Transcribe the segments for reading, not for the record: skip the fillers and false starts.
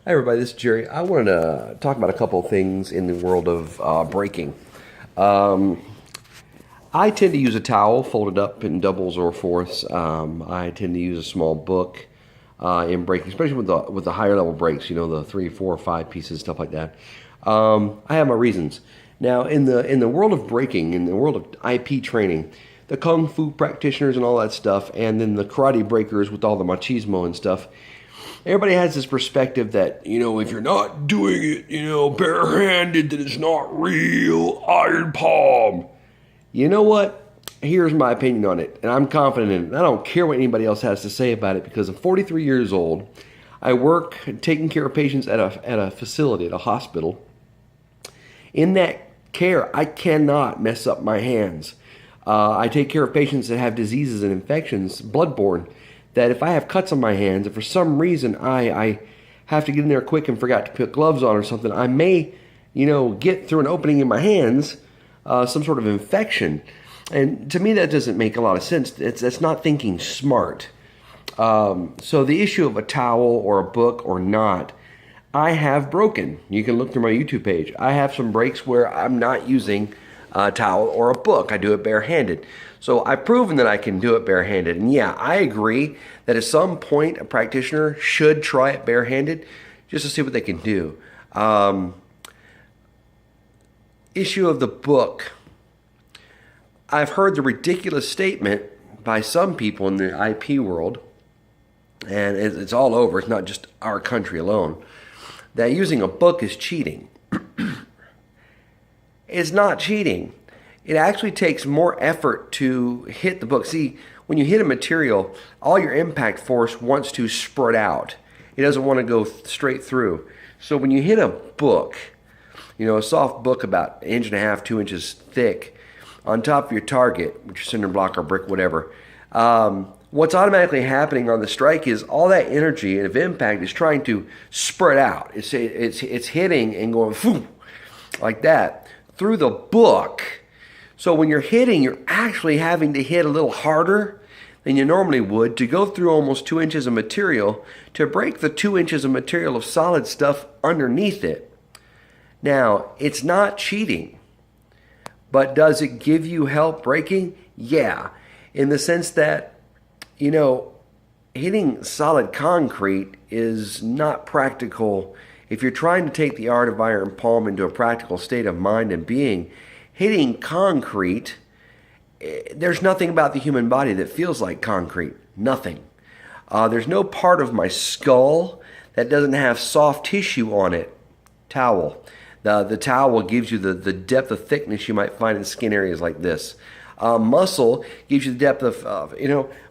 Hi everybody, this is Jerry. I wanted to talk about a couple of things in the world of braking. Um, I tend to use a towel folded up in doubles or fourths. I tend to use a small book in braking, especially with the higher level brakes. You know, the 3, 4, 5 pieces, stuff like that. I have my reasons. Now, in the world of braking, in the world of IP training, the kung fu practitioners and all that stuff, and then the karate breakers with all the machismo and stuff. Everybody has this perspective that, if you're not doing it, barehanded, then it's not real iron palm. You know what? Here's my opinion on it, and I'm confident in it. I don't care what anybody else has to say about it because I'm 43 years old. I work taking care of patients at a facility, at a hospital. In that care, I cannot mess up my hands. I take care of patients that have diseases and infections, bloodborne, that if I have cuts on my hands, if for some reason I have to get in there quick and forgot to put gloves on or something, I may, get through an opening in my hands, some sort of infection. And to me, that doesn't make a lot of sense. That's not thinking smart. So the issue of a towel or a book or not, I have broken. You can look through my YouTube page. I have some breaks where I'm not using a towel or a book. I do it barehanded. So I've proven that I can do it barehanded. And yeah, I agree that at some point a practitioner should try it barehanded just to see what they can do. Issue of the book. I've heard the ridiculous statement by some people in the IP world, and it's all over, it's not just our country alone, that using a book is cheating. It's not cheating. It actually takes more effort to hit the book. See, when you hit a material, all your impact force wants to spread out. It doesn't want to go straight through. So when you hit a book, a soft book about 1.5 to 2 inches thick, on top of your target, which is cinder block or brick, whatever, what's automatically happening on the strike is all that energy of impact is trying to spread out. It's hitting and going phew, like that through the book. So when you're hitting, you're actually having to hit a little harder than you normally would to go through almost 2 inches of material to break the 2 inches of material of solid stuff underneath it. Now, it's not cheating, but does it give you help breaking? Yeah, in the sense that, hitting solid concrete is not practical. If you're trying to take the art of iron palm into a practical state of mind and being, hitting concrete, there's nothing about the human body that feels like concrete. Nothing. There's no part of my skull that doesn't have soft tissue on it. Towel. The towel gives you the depth of thickness you might find in skin areas like this. Muscle gives you the depth of,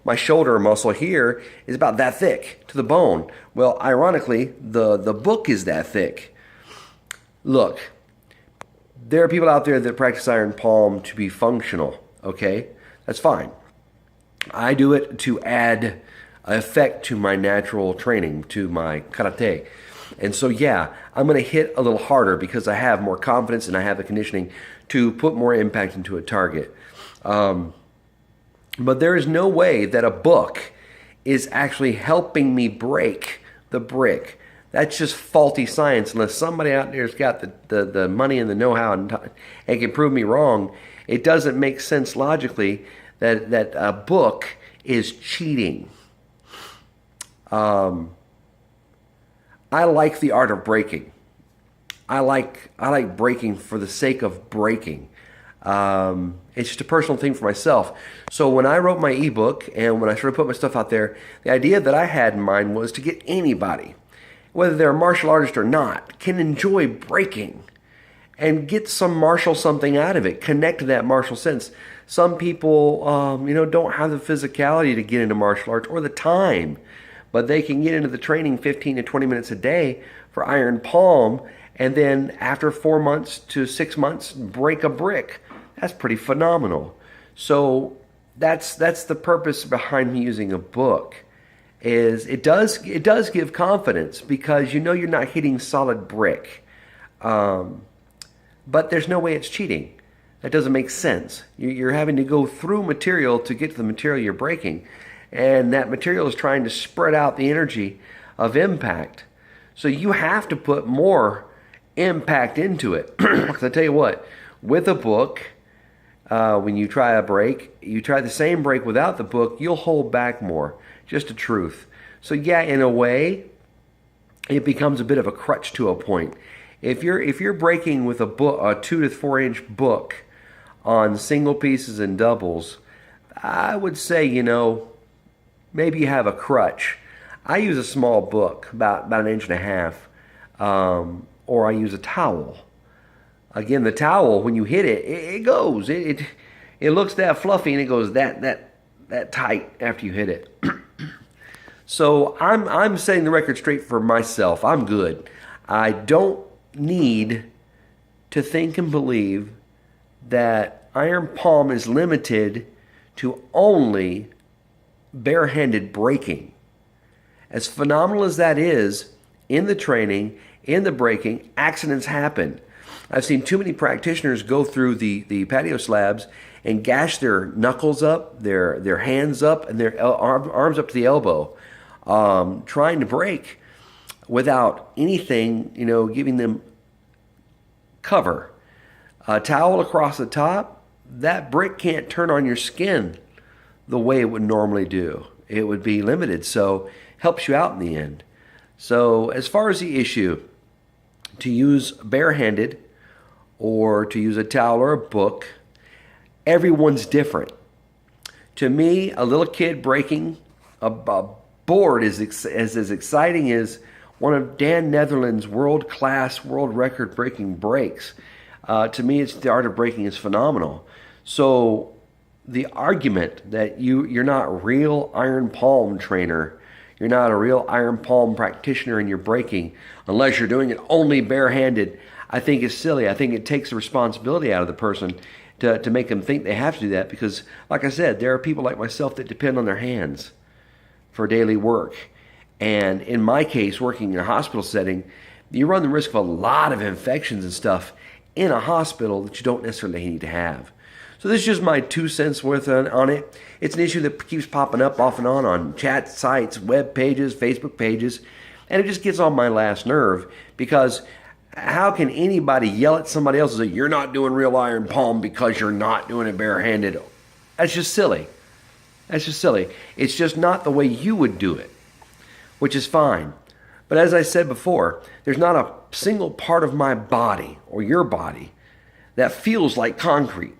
my shoulder muscle here is about that thick to the bone. Well, ironically, the book is that thick. Look, there are people out there that practice iron palm to be functional, okay? That's fine. I do it to add effect to my natural training, to my karate. And so, yeah, I'm going to hit a little harder because I have more confidence and I have the conditioning to put more impact into a target. But there is no way that a book is actually helping me break the brick. That's just faulty science. Unless somebody out there's got the money and the know-how and can prove me wrong, it doesn't make sense logically that a book is cheating. I like the art of breaking. I like breaking for the sake of breaking. It's just a personal thing for myself. So when I wrote my ebook and when I started putting my stuff out there, the idea that I had in mind was to get anybody, whether they're a martial artist or not, can enjoy breaking and get some martial something out of it, connect to that martial sense. Some people, don't have the physicality to get into martial arts or the time, but they can get into the training 15 to 20 minutes a day for iron palm, and then after 4 months to 6 months, break a brick. That's pretty phenomenal. So that's the purpose behind me using a book. Is it does give confidence because you're not hitting solid brick, but there's no way it's cheating. That doesn't make sense. You're having to go through material to get to the material you're breaking, and that material is trying to spread out the energy of impact. So you have to put more impact into it. Because I tell you what, with a book, when you try a break, you try the same break without the book, you'll hold back more. Just the truth. So yeah, in a way, it becomes a bit of a crutch to a point. If you're breaking with a 2 to 4 inch book on single pieces and doubles, I would say, maybe you have a crutch. I use a small book, about an inch and a half, or I use a towel. Again, the towel, when you hit it, it goes. It looks that fluffy and it goes that tight after you hit it. So I'm setting the record straight for myself. I'm good. I don't need to think and believe that iron palm is limited to only barehanded breaking. As phenomenal as that is, in the training, in the breaking, accidents happen. I've seen too many practitioners go through the patio slabs and gash their knuckles up, their hands up, and their arms up to the elbow, trying to break without anything, giving them cover. A towel across the top, that brick can't turn on your skin the way it would normally do. It would be limited, so helps you out in the end. So as far as the issue, to use barehanded or to use a towel or a book, everyone's different. To me, a little kid breaking a board is as exciting as one of Dan Netherland's world-class, world record-breaking breaks. To me, the art of breaking is phenomenal. So the argument that you're not a real iron palm trainer, you're not a real iron palm practitioner in your breaking, unless you're doing it only barehanded, I think is silly. I think it takes the responsibility out of the person to make them think they have to do that, because, like I said, there are people like myself that depend on their hands for daily work. And in my case, working in a hospital setting, you run the risk of a lot of infections and stuff in a hospital that you don't necessarily need to have. So this is just my 2 cents worth on it. It's an issue that keeps popping up off and on chat sites, web pages, Facebook pages, and it just gets on my last nerve, because how can anybody yell at somebody else and say, you're not doing real iron palm because you're not doing it barehanded? That's just silly. That's just silly. It's just not the way you would do it, which is fine. But as I said before, there's not a single part of my body or your body that feels like concrete.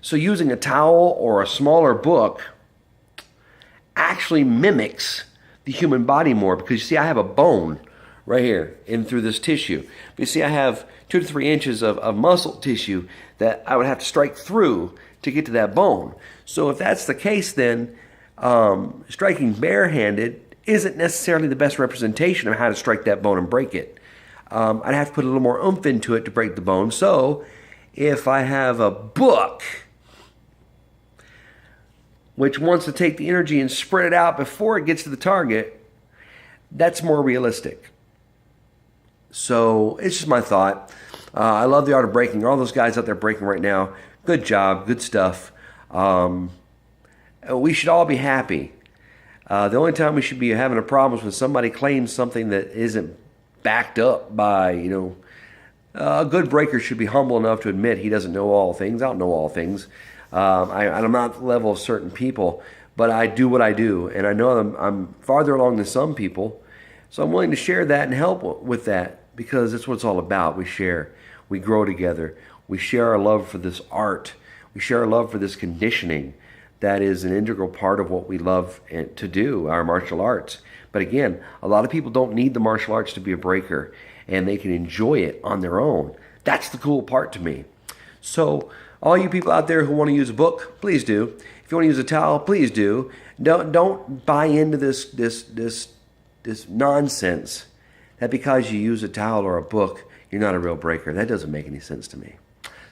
So using a towel or a smaller book actually mimics the human body more, because you see, I have a bone right here in through this tissue. But you see, I have 2 to 3 inches of muscle tissue that I would have to strike through to get to that bone. So if that's the case, then striking barehanded isn't necessarily the best representation of how to strike that bone and break it. I'd have to put a little more oomph into it to break the bone. So if I have a book which wants to take the energy and spread it out before it gets to the target, that's more realistic. So it's just my thought. I love the art of breaking. All those guys out there breaking right now, good job, good stuff. We should all be happy. The only time we should be having a problem is when somebody claims something that isn't backed up by, a good breaker should be humble enough to admit he doesn't know all things. I don't know all things. I'm not at the level of certain people, but I do what I do, and I know I'm farther along than some people, so I'm willing to share that and help with that, because that's what it's all about. We share, we grow together, we share our love for this art, we share our love for this conditioning that is an integral part of what we love to do, our martial arts. But again, a lot of people don't need the martial arts to be a breaker, and they can enjoy it on their own. That's the cool part to me. So all you people out there who want to use a book, please do. If you want to use a towel, please do. Don't buy into this nonsense that because you use a towel or a book, you're not a real breaker. That doesn't make any sense to me.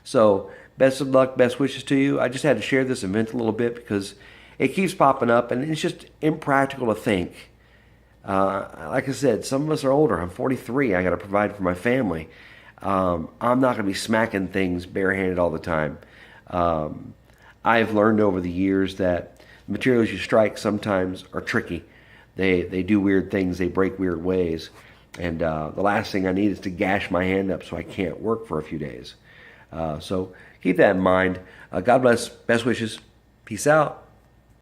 So best of luck, best wishes to you. I just had to share this event a little bit because it keeps popping up, and it's just impractical to think. Like I said, some of us are older. I'm 43. I got to provide for my family. I'm not going to be smacking things barehanded all the time. I've learned over the years that the materials you strike sometimes are tricky. they do weird things, they break weird ways. And the last thing I need is to gash my hand up so I can't work for a few days. So keep that in mind. God bless. Best wishes. Peace out.